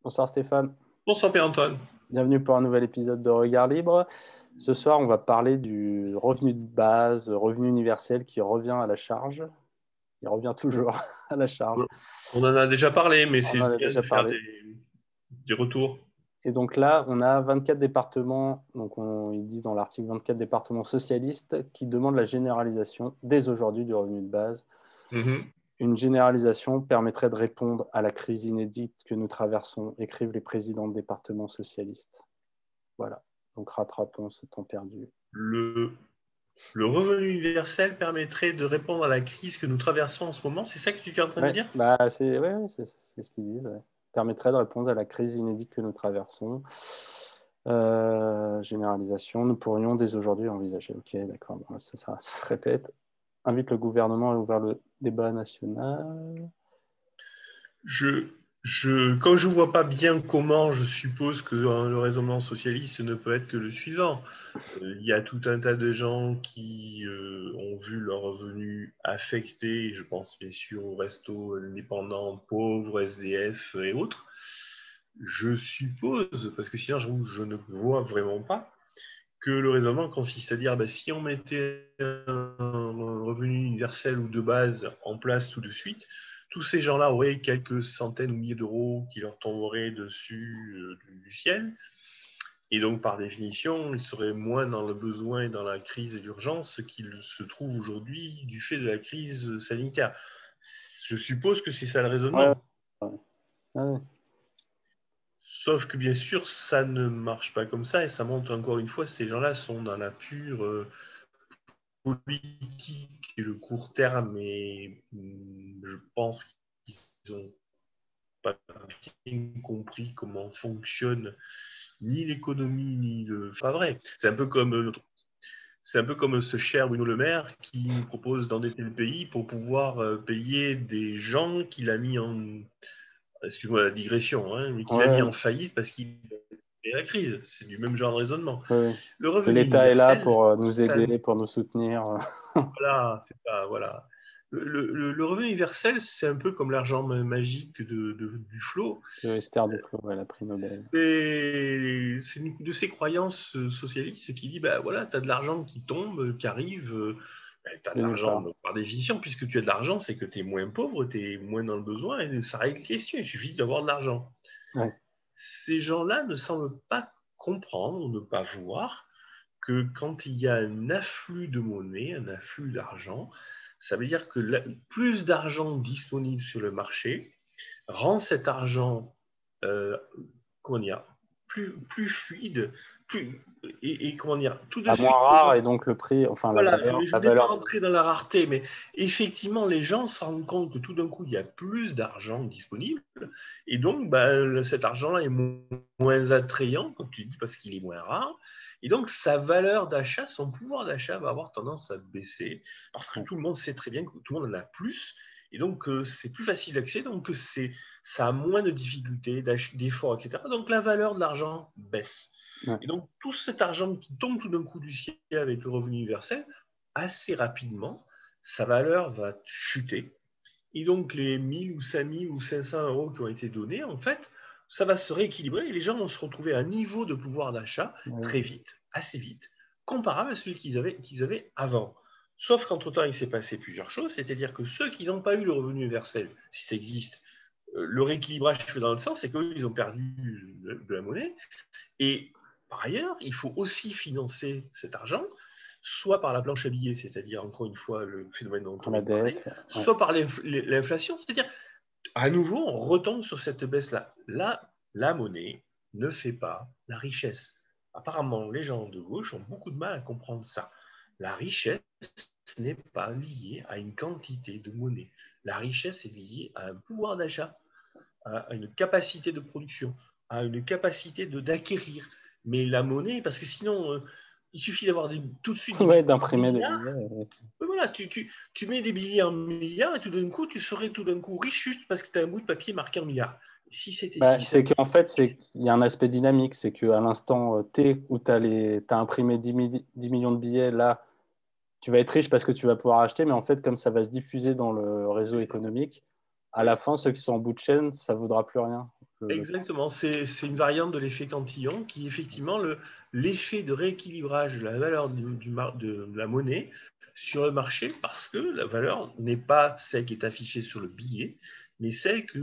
Bonsoir Stéphane, Bonsoir Pierre-Antoine. bienvenue pour un nouvel épisode de Regard Libre. Ce soir, on va parler du revenu de base, le revenu universel qui revient à la charge. Il revient toujours à la charge. On en a déjà parlé, mais On c'est en a bien déjà de faire parlé. des retours. Et donc là, on a 24 départements, ils disent dans l'article 24 départements socialistes qui demandent la généralisation dès aujourd'hui du revenu de base. Mhm. Une généralisation permettrait de répondre à la crise inédite que nous traversons, écrivent les présidents de départements socialistes. Voilà, donc rattrapons ce temps perdu. Le, le revenu universel permettrait de répondre à la crise que nous traversons en ce moment. C'est ça que tu es en train de Ouais, dire? c'est ce qu'ils disent. Ouais. Permettrait de répondre à la crise inédite que nous traversons. Généralisation, nous pourrions dès aujourd'hui envisager. Ok, d'accord, bon, ça se répète. Invite le gouvernement à ouvrir le débat national. Je, Quand je ne vois pas bien comment, je suppose que le raisonnement socialiste ne peut être que le suivant. Il y a tout un tas de gens qui ont vu leurs revenus affectés, je pense bien sûr aux restos indépendants, pauvres, SDF et autres. Je suppose, parce que sinon je ne vois vraiment pas, que le raisonnement consiste à dire si on mettait un revenu universel ou de base en place tout de suite, tous ces gens-là auraient quelques centaines ou milliers d'euros qui leur tomberaient dessus du ciel. Et donc, par définition, ils seraient moins dans le besoin et dans la crise et l'urgence qu'ils se trouvent aujourd'hui du fait de la crise sanitaire. Je suppose que c'est ça le Ouais, raisonnement. ouais, ouais. Sauf que bien sûr, ça ne marche pas comme ça et ça montre encore une fois, ces gens-là sont dans la pure politique et le court terme et je pense qu'ils n'ont pas bien compris comment fonctionne ni l'économie ni le. Pas vrai. C'est un peu comme ce cher Bruno Le Maire qui nous propose d'endetter le pays pour pouvoir payer des gens qu'il a mis en. Excuse-moi la digression, hein, mais qu'il a mis Ouais, en faillite parce qu'il est la crise. C'est du même genre de raisonnement. ouais, ouais. Le Que revenu l'État est là universel, pour nous ça, aider, pour nous soutenir. voilà, c'est pas, voilà. Le revenu universel, c'est un peu comme l'argent magique du flot. Que Esther Duflo, ouais, la prix Nobel. C'est une de ces croyances socialistes qui dit bah voilà, tu as de l'argent qui tombe, qui arrive. Tu as de De nulle l'argent, part. donc, par définition, puisque tu as de l'argent, c'est que tu es moins pauvre, tu es moins dans le besoin, et ça règle la question, il suffit d'avoir de l'argent. Ouais. Ces gens-là ne semblent pas comprendre, ne pas voir que quand il y a un afflux de monnaie, un afflux d'argent, ça veut dire que plus d'argent disponible sur le marché rend cet argent euh, comment dire, plus fluide, comment dire, tout de À moins suite. rare et donc le prix, enfin Voilà, je la ne vais pas valeur. rentrer dans la rareté, mais effectivement, les gens se rendent compte que tout d'un coup, il y a plus d'argent disponible, et donc cet argent-là est moins attrayant, comme tu dis, parce qu'il est moins rare, et donc sa valeur d'achat, son pouvoir d'achat va avoir tendance à baisser, parce que Ouais. tout le monde sait très bien que tout le monde en a plus, et donc c'est plus facile d'accès, donc ça a moins de difficultés, d'efforts, etc. Donc la valeur de l'argent baisse. Ouais. Et donc, tout cet argent qui tombe tout d'un coup du ciel avec le revenu universel, assez rapidement, sa valeur va chuter. Et donc, les 1000 ou 5000 ou 500 euros qui ont été donnés, en fait, ça va se rééquilibrer et les gens vont se retrouver à un niveau de pouvoir d'achat Ouais. très vite, assez vite, comparable à celui qu'ils avaient avant. Sauf qu'entre-temps, il s'est passé plusieurs choses, c'est-à-dire que ceux qui n'ont pas eu le revenu universel, si ça existe, le rééquilibrage fait dans l'autre sens, c'est qu'eux, ils ont perdu de la monnaie. Et par ailleurs, il faut aussi financer cet argent, soit par la planche à billets, c'est-à-dire encore une fois le phénomène dont on La vient de parler, dette. Ouais. soit par l'inflation, c'est-à-dire à nouveau on retombe sur cette baisse-là. Là, la monnaie ne fait pas la richesse. Apparemment, les gens de gauche ont beaucoup de mal à comprendre ça. La richesse n'est pas liée à une quantité de monnaie. La richesse est liée à un pouvoir d'achat, à une capacité de production, à une capacité d'acquérir. Mais la monnaie, parce que sinon, il suffit d'avoir tout de suite des Ouais, billets en d'imprimer des milliards. billets. Voilà, tu mets des billets en milliards et tout d'un coup, tu serais tout d'un coup riche juste parce que tu as un bout de papier marqué en milliards. Si c'était Bah, si c'est simple. qu'en fait, il y a un aspect dynamique. C'est qu'à l'instant T où tu as imprimé 10 millions de billets, là, tu vas être riche parce que tu vas pouvoir acheter. Mais en fait, comme ça va se diffuser dans le réseau économique, à Oui. la fin, ceux qui sont en bout de chaîne, ça ne vaudra plus rien. Exactement, c'est une variante de l'effet Cantillon qui est effectivement l'effet de rééquilibrage de la valeur de la monnaie sur le marché parce que la valeur n'est pas celle qui est affichée sur le billet, mais celle qui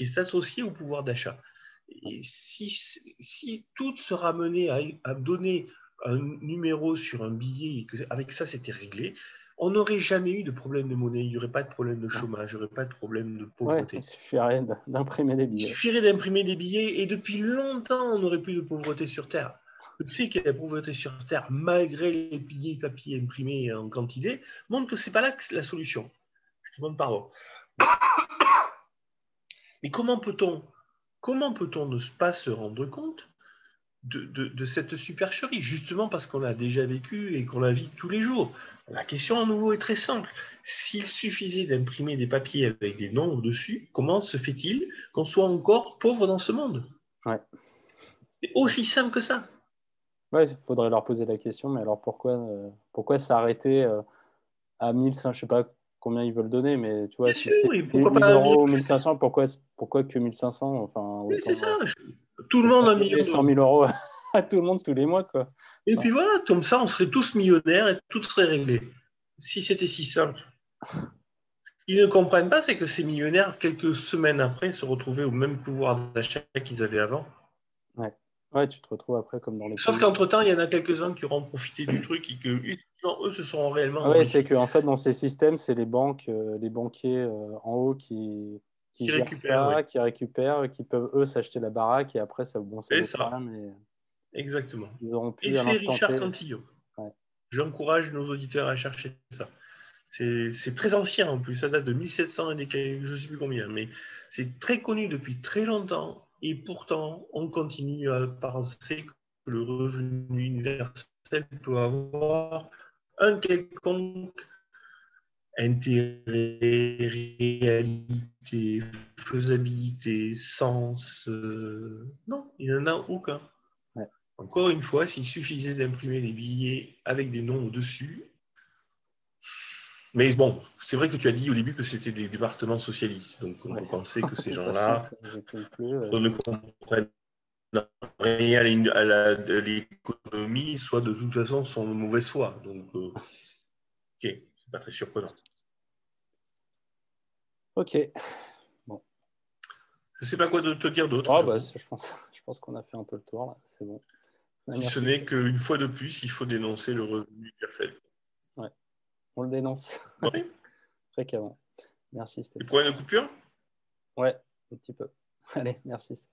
est associée au pouvoir d'achat. Et si tout se ramenait à donner un numéro sur un billet et qu'avec ça c'était réglé, on n'aurait jamais eu de problème de monnaie, il n'y aurait pas de problème de chômage, il n'y aurait pas de problème de pauvreté. Il suffirait d'imprimer des Il billets. suffirait d'imprimer des billets et depuis longtemps, on n'aurait plus de pauvreté sur Terre. Le fait qu'il y ait la pauvreté sur Terre, malgré les billets papier imprimés en quantité, montre que ce n'est pas là que c'est la solution. Je te demande pardon. Mais comment peut-on ne pas se rendre compte de cette supercherie, justement parce qu'on l'a déjà vécu et qu'on la vit tous les jours? La question à nouveau est très simple. S'il suffisait d'imprimer des papiers avec des nombres dessus, comment se fait-il qu'on soit encore pauvre dans ce monde? Ouais. C'est aussi simple que ça. Ouais, il faudrait leur poser la question, mais alors pourquoi s'arrêter à 1500, je sais pas combien ils veulent donner, mais tu vois, Bien si sûr, c'est et 1000 pourquoi pas euros ou 1500, pourquoi que 1500? Enfin, c'est autant, ça. Tout le monde a un million payer 100 d'euros. 000 euros à tout le monde tous les mois, quoi. Et Enfin, puis voilà, comme ça, on serait tous millionnaires et tout serait réglé. Si c'était si simple. Ce qu'ils ne comprennent pas, c'est que ces millionnaires, quelques semaines après, se retrouvaient au même pouvoir d'achat qu'ils avaient avant. ouais. Ouais, tu te retrouves après comme dans les Sauf pays. qu'entre-temps, il y en a quelques-uns qui auront profité du truc et que, eux, se sont réellement Oui, c'est enrichis. qu'en fait, dans ces systèmes, c'est les banques, les banquiers en haut qui Qui gèrent récupèrent, oui. ça, qui récupèrent, qui peuvent, eux, s'acheter la baraque et après, ça, bon, c'est C'est d'autres ça, problèmes, mais exactement. ils auront pu à Effet l'instant Richard T. Cantillon. Ouais. J'encourage nos auditeurs à chercher ça. C'est très ancien en plus, ça date de 1700 et je ne sais plus combien, mais c'est très connu depuis très longtemps et pourtant on continue à penser que le revenu universel peut avoir un quelconque intérêt, réalité, faisabilité, sens. Non, il n'y en a aucun. Ouais. Encore une fois, s'il suffisait d'imprimer des billets avec des noms au-dessus. Mais bon, c'est vrai que tu as dit au début que c'était des départements socialistes. Donc on Ouais. peut penser que De ces toute façon, gens-là ça ne nous étonne plus. ne comprennent rien à l'économie, soit de toute façon sont de mauvaise foi. Donc, ok, c'est pas très surprenant. Ok. Bon. Je ne sais pas quoi te dire d'autre, Oh, bah, Jérôme. je pense qu'on a fait un peu le tour, là. C'est bon. Si ce Merci. n'est qu'une fois de plus, il faut dénoncer le revenu universel. Ouais. On le dénonce. Ouais. Fréquemment. Merci, Des Stéphane. problèmes de coupure? Ouais, un petit peu. Allez, merci, Stéphane.